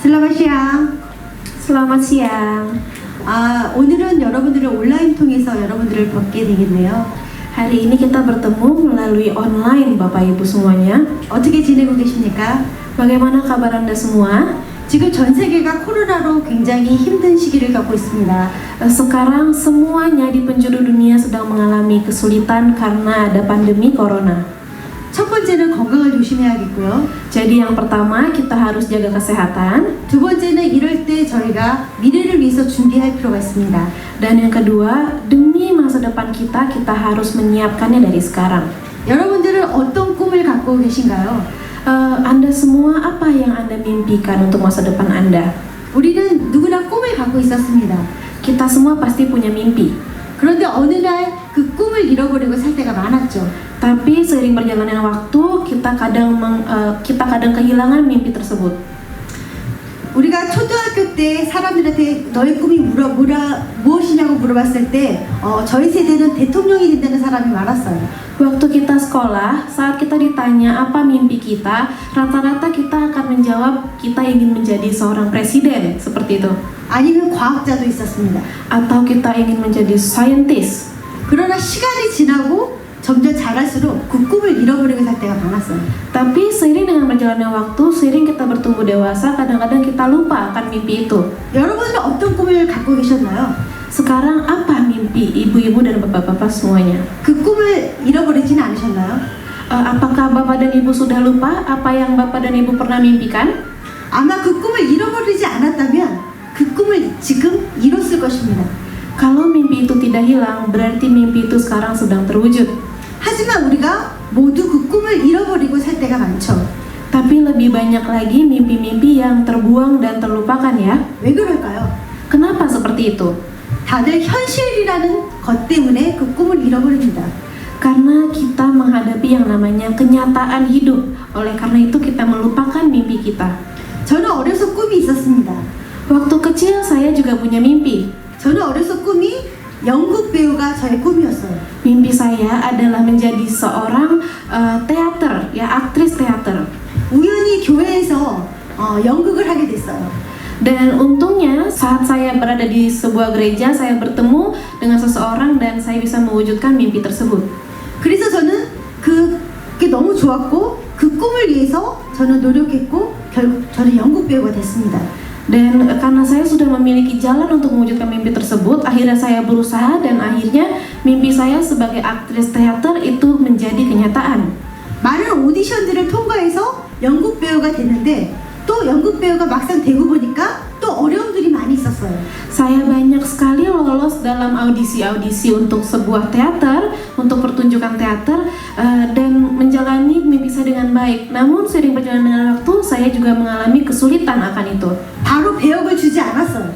Selamat siang. Selamat siang. 오늘은 여러분들을 온라인 통해서 여러분들을 뵙게 되겠네요. Hari ini kita bertemu melalui online Bapak Ibu semuanya. 어떻게 지내고 계십니까? Bagaimana kabar Anda semua? 지금 전 세계가 코로나로 굉장히 힘든 시기를 겪고 있습니다. Sekarang semuanya di penjuru dunia sedang mengalami kesulitan karena ada pandemi corona. 첫 번째는 건강을 조심해야겠고요. Jadi yang pertama kita harus jaga kesehatan. 두 번째는 이럴 때 저희가 미래를 위해서 준비할 필요가 있습니다. Dan yang kedua, demi masa depan kita harus menyiapkannya dari sekarang. 여러분들은 어떤 꿈을 갖고 계신가요? Anda semua apa yang Anda mimpikan untuk masa depan Anda? 우리는 누구나 꿈을 갖고 있었습니다. Kita semua pasti punya mimpi. 그런데 어느 날 그 꿈을 잃어버리고 살 때가 많았죠. Tapi seiring berjalannya waktu, kita kadang kehilangan mimpi tersebut. 우리가 초등학교 때 사람들한테 너의 꿈이 무엇이냐고 물어봤을 때 저희 세대는 대통령이 된다는 사람이 많았어요. Waktu kita sekolah, saat kita ditanya apa mimpi kita, rata-rata kita akan menjawab kita ingin menjadi seorang presiden, seperti itu. 아니면 과학자도 있었습니다. Atau kita ingin menjadi scientist. 그러나 시간이 지나고 점점 자랄수록 그 꿈을 잃어버리고 살 때가 많았어요. Tapi seiring dengan berjalannya waktu, seiring kita bertumbuh dewasa, kadang-kadang kita lupa akan mimpi itu. 여러분은 어떤 꿈을 갖고 계셨나요? Sekarang apa mimpi ibu-ibu dan bapak-bapak semuanya? 그 꿈을 잃어버리진 않으셨나요? Apakah bapak dan ibu sudah lupa apa yang bapak dan ibu pernah mimpikan? 아마 그 꿈을 잃어버리지 않았다면 그 꿈을 지금 이뤘을 것입니다. Kalau mimpi itu tidak hilang, berarti mimpi itu sekarang sedang terwujud. 하지만 우리가 모두 그 꿈을 잃어버리고 살 때가 많죠. Tapi lebih banyak lagi mimpi-mimpi yang terbuang dan terlupakan ya. 왜 그럴까요? Kenapa seperti itu? 다들 현실이라는 것 때문에 그 꿈을 잃어버립니다. Karena kita menghadapi yang namanya kenyataan hidup. Oleh karena itu kita melupakan mimpi kita. 저는 어려서 꿈이 있었습니다. Waktu kecil saya juga punya mimpi. 저는 어려서 꿈이 연극 배우가 저의 꿈이었어요. Mimpi saya adalah menjadi seorang teater, ya aktris teater. 우연히 교회에서 연극을 하게 됐어요. Dan untungnya saat saya berada di sebuah gereja, saya bertemu dengan seseorang dan saya bisa mewujudkan mimpi tersebut. 그래서 저는 그게 너무 좋았고 그 꿈을 위해서 저는 노력했고 결국 저는 연극 배우가 됐습니다. Dan karena saya sudah memiliki jalan untuk mewujudkan mimpi tersebut, akhirnya saya berusaha dan akhirnya mimpi saya sebagai aktris teater itu menjadi kenyataan. 많은 오디션들을 통과해서 연극 배우가 됐는데 또 연극 배우가 막상 되고 보니까 또 어려움들이 많이 있었어요. Saya banyak sekali lolos dalam audisi-audisi untuk sebuah teater, untuk pertunjukan teater, dan menjalani mimpi saya dengan baik. Namun seiring berjalan dengan waktu, saya juga mengalami kesulitan akan itu. 바로 배역을 주지 않았어요.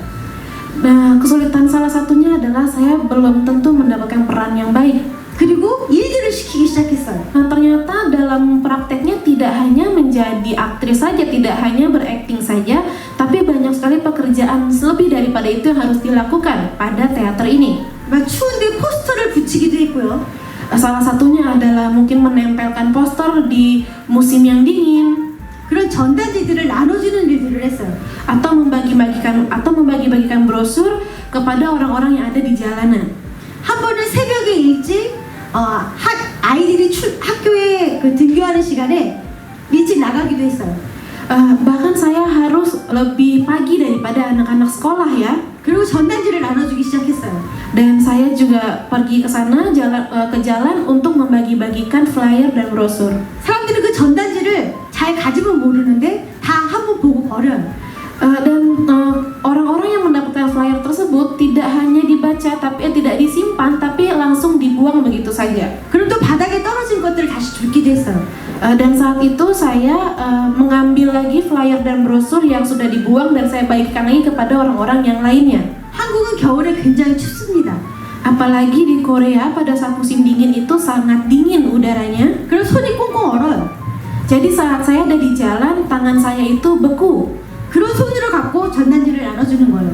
Nah, kesulitan salah satunya adalah saya belum tentu mendapatkan peran yang baik. 그리고 일들을 시키기 시작했어요. Nah, ternyata dalam prakteknya tidak hanya menjadi aktris saja, tidak hanya berakting saja, tapi banyak sekali pekerjaan lebih daripada itu yang harus dilakukan pada teater ini. 막 추운데 포스터를 붙이기도 했고요. Salah satunya adalah mungkin menempelkan poster di musim yang dingin, 그런 전단지들을 나눠주는 일들을 했어요. atau membagi-bagikan brosur kepada orang-orang yang ada di jalanan. 한 번은 새벽에 일찍 아이들이 학교에 등교하는 시간에 일찍 나가기도 했어요. Bahkan saya harus lebih pagi daripada anak-anak sekolah ya. 그리고 전단지를 나눠주기 시작했어요. Dan saya juga pergi ke sana ke jalan untuk membagi-bagikan flyer dan brosur. 사람들은 그 전단지를 잘 가지면 모르는데 다 한번 보고 버려요. Dan orang-orang yang mendapatkan flyer tersebut tidak hanya dibaca tapi tidak disimpan tapi langsung dibuang begitu saja. 그럼 또 바닥에 떨어진 것들을 다시 줍기도 했어요. Dan saat itu saya mengambil lagi flyer dan brosur yang sudah dibuang dan saya bagikan lagi kepada orang-orang yang lainnya. 한국은 겨울에 굉장히 춥습니다. Apalagi di Korea pada saat musim dingin itu sangat dingin udaranya. 그럼 손이 꽁꽁 얼어요. Jadi saat saya ada di jalan, tangan saya itu beku. 그런 손으로 갖고 전단지를 나눠주는 거예요.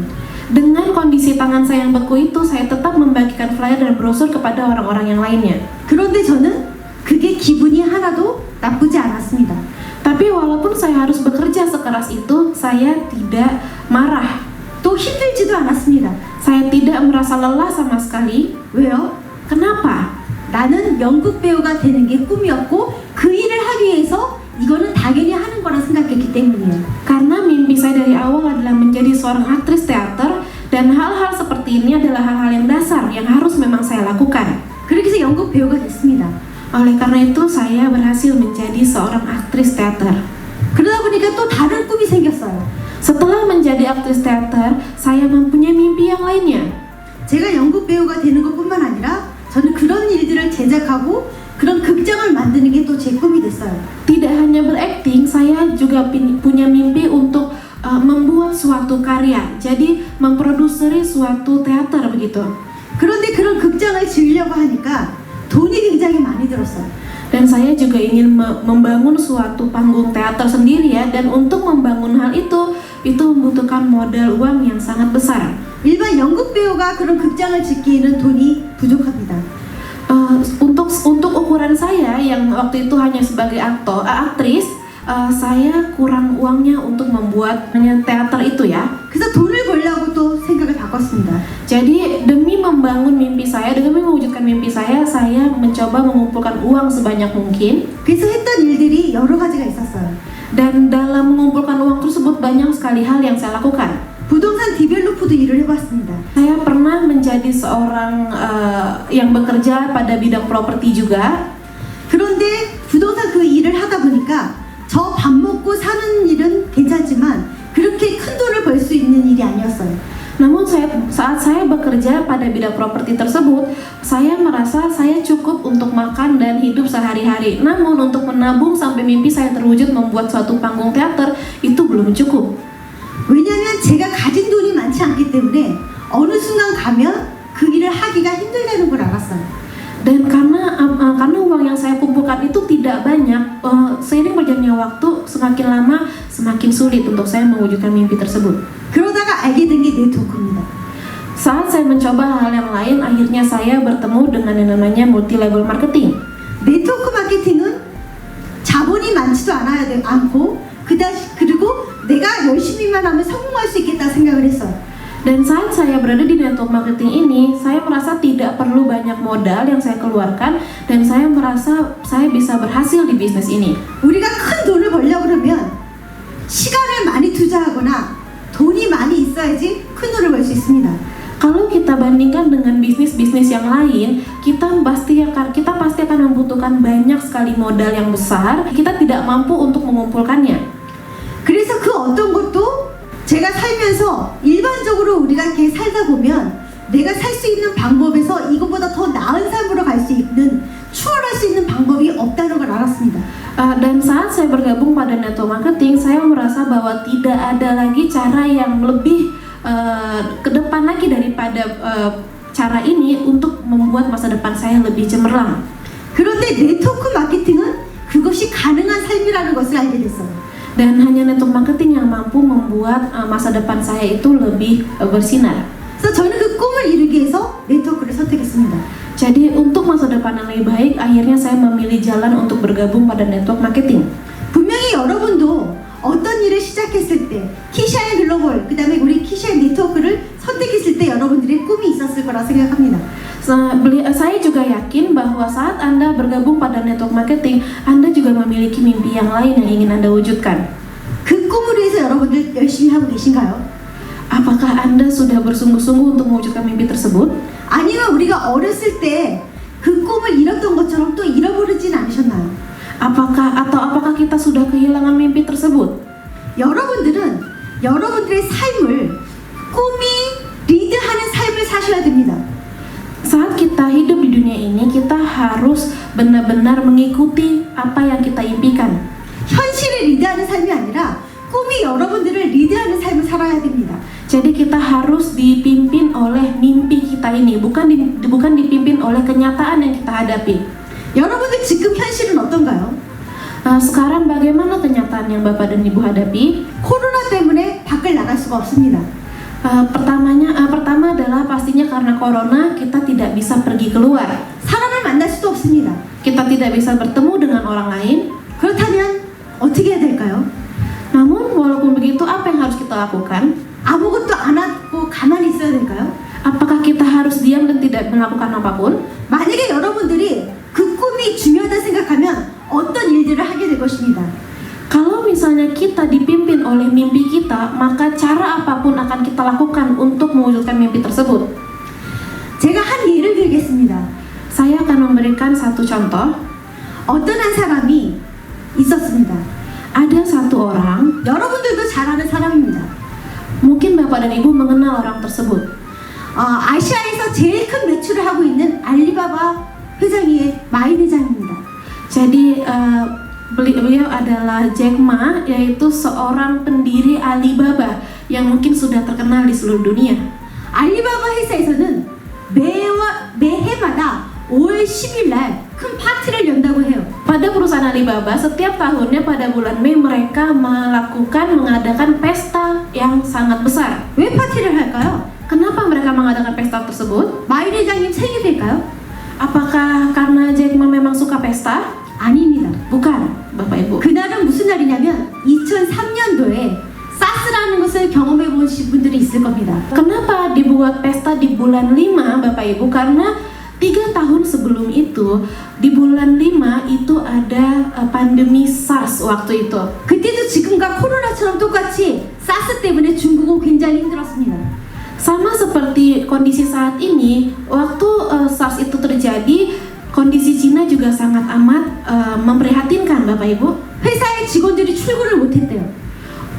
Dengan kondisi tangan saya yang beku itu, saya tetap membagikan flyer dan brosur kepada orang-orang yang lainnya. 그런데 저는 그게 기분이 하나도 나쁘지 않았습니다. Tapi walaupun saya harus bekerja sekeras itu, saya tidak marah. 또 힘들지도 않았습니다. Saya tidak merasa lelah sama sekali. 왜요? Kenapa? 나는 연극 배우가 되는 게 꿈이었고 그 일을 하기 위해서 이거는 당연히 하는 거라 생각했기 때문이에요. Karena mimpi saya dari awal adalah menjadi seorang aktris teater, dan hal-hal seperti ini adalah hal-hal yang dasar yang harus memang saya lakukan. 그렇게 해서 연극 배우가 됐습니다. Oleh karena itu saya berhasil menjadi seorang aktris teater. 그러다 보니까 또 다른 꿈이 생겼어요. Setelah menjadi aktris teater, saya mempunyai mimpi yang lainnya. 제가 연극 배우가 되는 것뿐만 아니라 저는 그런 일들을 제작하고 그런 극장을 만드는 게 또 제 꿈이 됐어요. Tidak hanya berakting, saya juga punya mimpi untuk membuat suatu karya. Jadi memproduksi suatu teater begitu. 그런데 그런 극장을 지으려고 하니까 돈이 굉장히 많이 들었어요. Dan saya juga ingin membangun suatu panggung teater sendiri ya. Dan untuk membangun hal itu membutuhkan modal uang yang sangat besar. 일반 연극 배우가 그런 극장을 짓기에는 돈이 부족합니다. Untuk ukuran saya yang waktu itu hanya sebagai aktris, saya kurang uangnya untuk membuat teater itu ya. 그래서 돈을 벌려고 또 생각을 바꿨습니다. Jadi demi membangun mimpi saya, demi mewujudkan mimpi saya mencoba mengumpulkan uang sebanyak mungkin. 그래서 했던 일들이 여러 가지가 있었어요. Dan dalam mengumpulkan uang tersebut banyak sekali hal yang saya lakukan. 부동산 디벨로퍼도 일을 해봤습니다. Saya pernah menjadi seorang yang bekerja pada bidang properti juga. 그런데 부동산 그 일을 하다 보니까 저 밥 먹고 사는 일은 괜찮지만 그렇게 큰 돈을 벌 수 있는 일이 아니었어요. Namun saat saya bekerja pada bidang properti tersebut, saya merasa saya cukup untuk makan dan hidup sehari-hari. Namun untuk menabung sampai mimpi saya terwujud membuat suatu panggung teater, itu belum cukup. 왜냐하면 제가 가진 돈이 많지 않기 때문에 어느 순간 가면 그 일을 하기가 힘들다는 걸 알았어요. Dan karena uang yang saya kumpulkan itu tidak banyak, seiring berjalannya waktu semakin lama semakin sulit untuk saya mewujudkan mimpi tersebut. 그러다가 알게 된 게 네트워크입니다. Saat saya mencoba hal yang lain, akhirnya saya bertemu dengan yang namanya multi level marketing. 네트워크 마케팅은 자본이 많지도 않고 그리고 내가 열심히만 하면 성공할 수 있겠다 생각을 했어요. Dan saat saya berada di network marketing ini, saya merasa tidak perlu banyak modal yang saya keluarkan, dan saya merasa saya bisa berhasil di bisnis ini. 우리가 큰 돈을 벌려고 그러면 시간을 많이 투자하거나 돈이 많이 있어야지 큰 돈을 벌 수 있습니다. Kalau kita bandingkan dengan bisnis-bisnis yang lain, kita pasti akan membutuhkan banyak sekali modal yang besar. Kita tidak mampu untuk mengumpulkannya. 그래서 그 어떤 것도 제가 살면서 일반적으로 우리가 이렇게 살다 보면 내가 살 수 있는 방법에서 이것보다 더 나은 삶으로 갈 수 있는 추월할 수 있는 방법이 없다는 걸 알았습니다. Dan saat saya bergabung pada network marketing, saya merasa bahwa tidak ada lagi cara yang lebih ke depan lagi daripada cara ini untuk membuat masa depan saya lebih cemerlang. 그런데 네트워크 마케팅은 그것이 가능한 삶이라는 것을 알게 됐어요. Dan hanya network marketing yang mampu membuat masa depan saya itu lebih bersinar. 그래서 저는 그 꿈을 이루기 위해서 네트워크를 선택했습니다. Jadi untuk masa depan yang lebih baik, akhirnya saya memilih jalan untuk bergabung pada network marketing. 분명히 여러분도 어떤 일을 시작했을 때 키샤인 글로벌, 그 다음에 우리 키샤인 네트워크를 선택했을 때 여러분들의 꿈이 있었을 거라 생각합니다. Saya juga yakin bahwa saat Anda bergabung pada network marketing, Anda juga memiliki mimpi yang lain yang ingin Anda wujudkan. 그 꿈을 위해서 여러분들 열심히 하고 계신가요? Apakah Anda sudah bersungguh-sungguh untuk mewujudkan mimpi tersebut? 아니면 우리가 어렸을 때 그 꿈을 잃었던 것처럼 또 잃어버리진 않으셨나요? Apakah kita sudah kehilangan mimpi tersebut? 여러분들의 삶을 꿈이 리드하는 삶을 사셔야 됩니다. Saat kita hidup di dunia ini, kita harus benar-benar mengikuti apa yang kita impikan. 현실을 리드하는 삶이 아니라 꿈이 여러분들을 리드하는 삶을 살아야 됩니다. Jadi kita harus dipimpin oleh mimpi kita ini, bukan dipimpin oleh kenyataan yang kita hadapi. 여러분들 지금 현실은 어떤가요? Sekarang bagaimana kenyataan yang Bapak dan Ibu hadapi? 코로나 때문에 밖을 나갈 수가 없습니다. Pertama adalah pastinya karena corona kita tidak bisa pergi keluar. 사람을 만날 수도 없습니다. Kita tidak bisa bertemu dengan orang lain. 그렇다면 어떻게 해야 될까요? Namun walaupun begitu, apa yang harus kita lakukan? 아무것도 안 하고 가만히 있어야 될까요? Apakah kita harus diam dan tidak melakukan apapun? 만약에 여러분들이 그 꿈이 중요하다 생각하면 어떤 일들을 하게 될 것입니다. Kalau misalnya kita dipimpin oleh mimpi kita, maka cara apapun akan kita lakukan untuk mewujudkan mimpi tersebut. 제가 한 예를 들겠습니다. Saya akan memberikan satu contoh. 어떤 한 사람이 있었습니다. Ada satu orang, 여러분들도 잘 아는 사람입니다. mungkin Bapak dan Ibu mengenal orang tersebut. 아시아에서 제일 큰 매출을 하고 있는 알리바바 회장의 마인 회장입니다. Jadi beliau adalah Jack Ma, yaitu seorang pendiri Alibaba yang mungkin sudah terkenal di seluruh dunia. 알리바바 회사에서는 매해마다 5월 10일 날 큰 파티를 연다고 해요. Pada perusahaan Alibaba, setiap tahunnya pada bulan Mei mereka mengadakan pesta yang sangat besar. 왜 파티를 할까요? Kenapa mereka mengadakan pesta tersebut? 마인 회장님 생일일까요? Apakah karena Jack Ma memang suka pesta? 아닙니다. Bukan, Bapak Ibu. 그날은 무슨 날이냐면 2003년도에 사스라는 것을 경험해 보신 분들이 있을 겁니다. Kenapa dibuat pesta di bulan 5, Bapak Ibu? Karena 3 tahun sebelum itu, di bulan 5 itu ada pandemi SARS waktu itu. 그때도 지금과 코로나처럼 똑같이 사스 때문에 중국은 굉장히 힘들었습니다. Sama seperti kondisi saat ini, waktu SARS itu terjadi, kondisi Cina juga sangat amat memprihatinkan, Bapak Ibu. 회사의 직원들이 출근을 못했대요.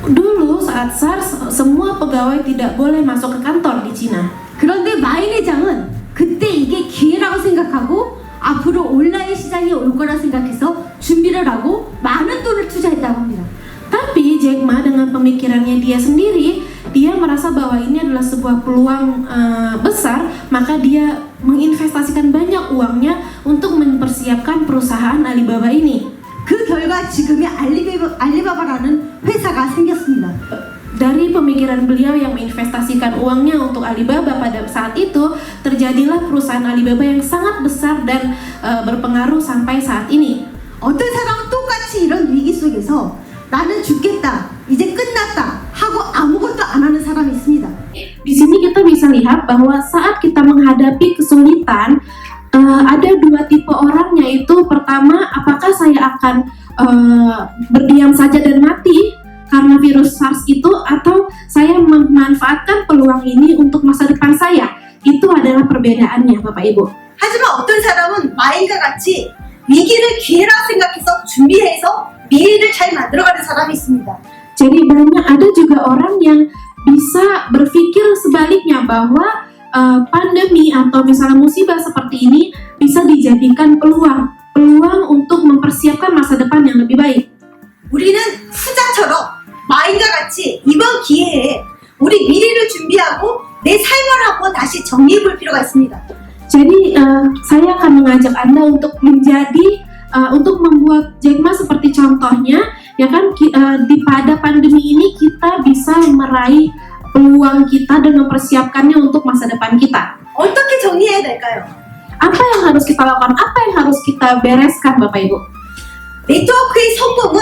Dulu saat SARS, semua pegawai tidak boleh masuk ke kantor di Cina. 그런데 마인 회장은 그때 이게 기회라고 생각하고 앞으로 온라인 시장이 올 거라 생각해서 준비를 하고 많은 돈을 투자했다고 합니다. Tapi Jack Ma dengan pemikirannya dia sendiri, dia merasa bahwa ini adalah sebuah peluang besar, maka dia menginvestasikan banyak uangnya untuk mempersiapkan perusahaan Alibaba ini. 그 결과 지금의 알리바바라는 회사가 생겼습니다. Dari pemikiran beliau yang menginvestasikan uangnya untuk Alibaba pada saat itu, terjadilah perusahaan Alibaba yang sangat besar dan berpengaruh sampai saat ini. 어떤 사람은 똑같이 이런 위기 속에서 나는 죽겠다, 이제 끝났다 하고 아무것도 안 하는 사람이 있습니다. Di sini kita bisa lihat bahwa saat kita menghadapi kesulitan, ada 2 tipe orang, yaitu pertama, apakah saya akan berdiam saja dan mati karena virus SARS itu, atau saya memanfaatkan peluang ini untuk masa depan saya. Itu adalah perbedaannya, Bapak Ibu. 하지만 어떤 사람은 마인과 같이 위기를 기회라 생각해서 준비해서 미래를 잘 만들어가는 사람이 있습니다. Jadi ada juga orang yang bisa berpikir sebaliknya bahwa pandemi atau misalnya musibah seperti ini bisa dijadikan peluang untuk mempersiapkan masa depan yang lebih baik. 우리는 후자처럼 마인과 같이 이번 기회에 우리 미래를 준비하고 내 삶을 한번 다시 정리해 볼 필요가 있습니다. Jadi saya akan mengajak Anda untuk untuk membuat Jack Ma seperti contohnya, ya kan, pada pandemi ini kita bisa meraih peluang kita dan mempersiapkannya untuk masa depan kita. 어떻게 정리해야 될까요? Apa yang harus kita lakukan? Apa yang harus kita bereskan, Bapak Ibu? 네트워크의 성공은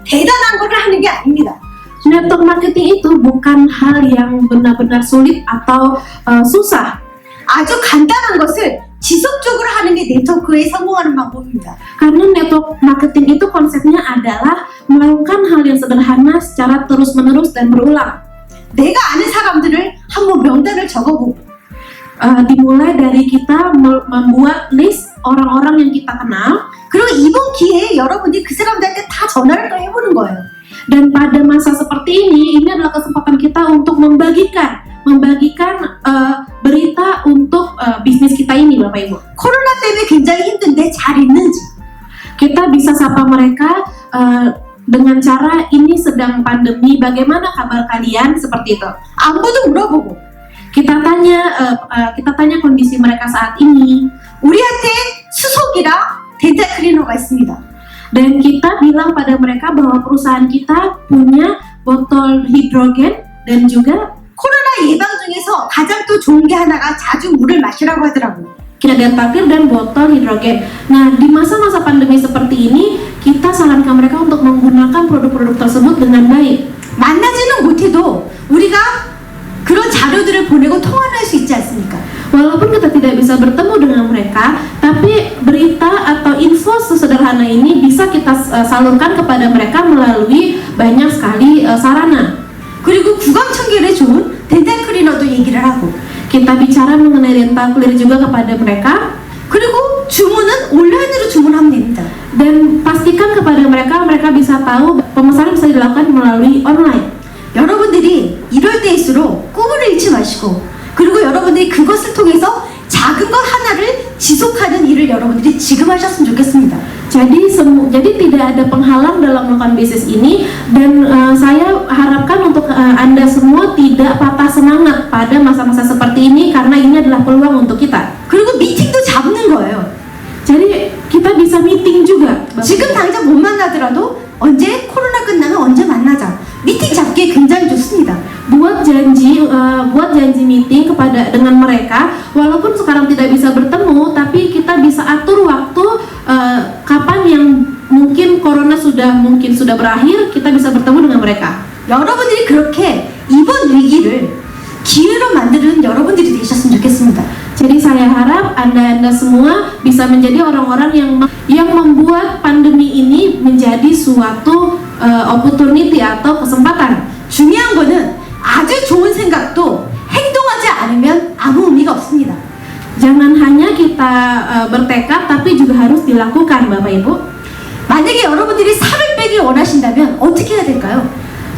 대단한 걸 하는 게 아닙니다. Network marketing itu bukan hal yang benar-benar sulit atau susah. 아주 간단한 것을 지속적으로 하는 게 네트워크에 성공하는 방법입니다. Karena network marketing itu konsepnya adalah melakukan hal yang sederhana secara terus-menerus dan berulang. 내가 아는 사람들을 한번 명단을 적어보고 dimulai dari kita membuat list orang-orang yang kita kenal. 그리고 이번 기회에 여러분이 그 사람들한테 다 전화를 또 해보는 거예요. Dan pada masa seperti ini adalah kesempatan kita untuk membagikan berita untuk bisnis kita ini, Bapak Ibu. 코로나 때문에 굉장히 힘든데 잘 있는지. Kita bisa sapa mereka dengan cara ini sedang pandemi, bagaimana kabar kalian, seperti itu. 안부도 물어보고. Kita tanya kondisi mereka saat ini. 우리한테 수속이랑 덴탈 클리너가 있습니다. Dan kita bilang pada mereka bahwa perusahaan kita punya botol hidrogen dan juga 코로나 예방 중에서 가장 또 좋은 게 하나가 자주 물을 마시라고 하더라고요. dental clear dan botol hidrogen. Nah, di masa-masa pandemi seperti ini, kita sarankan mereka untuk menggunakan produk-produk tersebut dengan baik. 만나지는 못해도 우리가 그런 자료들을 보내고 통화를 할 수 있지 않습니까? Walaupun kita tidak bisa bertemu dengan mereka, tapi berita atau info sesederhana ini bisa kita salurkan kepada mereka melalui banyak sekali sarana. 그리고 구강 청결에 좋은 덴탈 클리너도 얘기를 하고, Kita bicara mengenai dental clear juga kepada mereka, 그리고 주문은 온라인으로 주문하면 됩니다. dan pastikan kepada mereka mereka bisa tahu pemesanan bisa dilakukan melalui online. 여러분들이 이럴 때일수록 꿈을 잃지 마시고, 그리고 여러분들이 그것을 통해서 작은 것 하나를 지속하는 일을 여러분들이 지금 하셨으면 좋겠습니다. Jadi tidak ada penghalang dalam melakukan bisnis ini, dan saya harapkan untuk Anda semua tidak patah semangat pada masa-masa seperti ini, karena ini adalah peluang untuk kita. 그리고 미팅도 잡는 거예요. Jadi kita bisa meeting juga. 지금 당장 못 만나더라도 언제 코로나 끝나면 언제 만나자. 미팅 잡기에 굉장히 좋습니다. buat janji meeting dengan mereka, walaupun sekarang tidak bisa bertemu, tapi kita bisa atur waktu kapan yang mungkin corona sudah berakhir, kita bisa bertemu dengan mereka. 여러분들이 그렇게 이번 위기를 기회로 만드는 여러분들이 되셨으면 좋겠습니다. Jadi saya harap Anda semua bisa menjadi orang-orang yang membuat pandemi ini menjadi suatu opportunity atau kesempatan. 중요한 거는 아주 좋은 생각도 행동하지 않으면 아무 의미가 없습니다. Jangan hanya kita bertekad, tapi juga harus dilakukan, Bapak Ibu. 만약에 여러분들이 살을 빼기 원하신다면 어떻게 해야 될까요?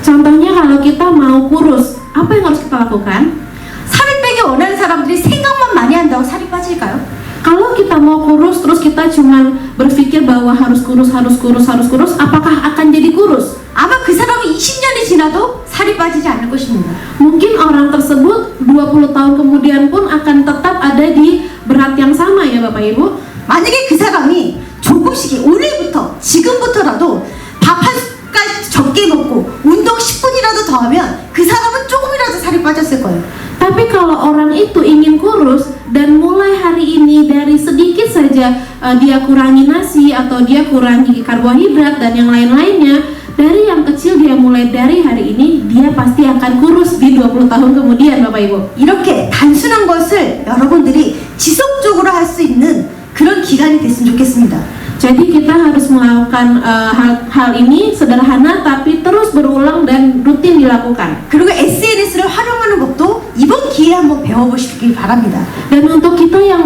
Contohnya kalau kita mau kurus, apa yang harus kita lakukan? 살을 빼기 원하는 사람들이 생각만 많이 한다고 살이 빠질까요? Kalau kita mau kurus terus kita cuman berpikir bahwa harus kurus, apakah akan jadi kurus? 아마 그 사람은 20년이 지나도 살이 빠지지 않을 것입니다. Mungkin orang tersebut 20 tahun kemudian pun akan tetap ada di berat yang sama, ya Bapak Ibu. 만약에 그 사람이 조금씩 오늘부터 지금부터라도 밥 한 숟갈 적게 먹고 운동 10분이라도 더 하면 그 사람은 조금이라도 살이 빠졌을 거예요. Tapi kalau orang itu ingin kurus dan mulai hari ini dari sedikit saja dia kurangi nasi atau dia kurangi karbohidrat dan yang lain-lainnya, dari yang kecil dia mulai dari hari ini, dia pasti akan kurus di 20 tahun kemudian, Bapak Ibu. 이렇게 단순한 것을 여러분들이 지속적으로 할 수 있는 그런 기간이 됐으면 좋겠습니다. Jadi kita harus melakukan hal ini sederhana tapi terus berulang dan rutin dilakukan. 그리고 SNS를 활용하는 것도 이번 기회에 한번 배워보시길 바랍니다. Dan untuk kita yang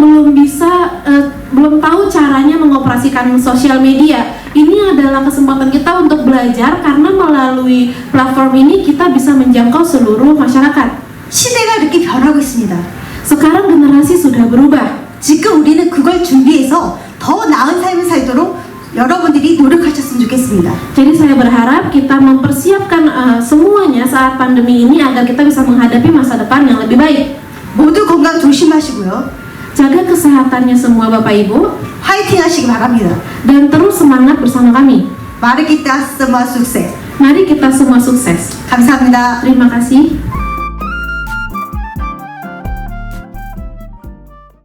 belum tahu caranya mengoperasikan sosial media, ini adalah kesempatan kita untuk belajar, karena melalui platform ini kita bisa menjangkau seluruh masyarakat. 시대가 이렇게 변하고 있습니다. Sekarang generasi sudah berubah. 지금 우리는 그걸 준비해서 더 나은 삶을 살도록 여러분들이 노력하셨으면 좋겠습니다. Jadi saya berharap kita mempersiapkan semuanya saat pandemi ini agar kita bisa menghadapi masa depan yang lebih baik. 모두 건강 조심하시고요. Jaga kesehatannya semua Bapak Ibu, 화이팅 하시기 바랍니다. dan terus semangat bersama kami. Mari kita semua sukses. Mari kita semua sukses. 감사합니다. Terima kasih.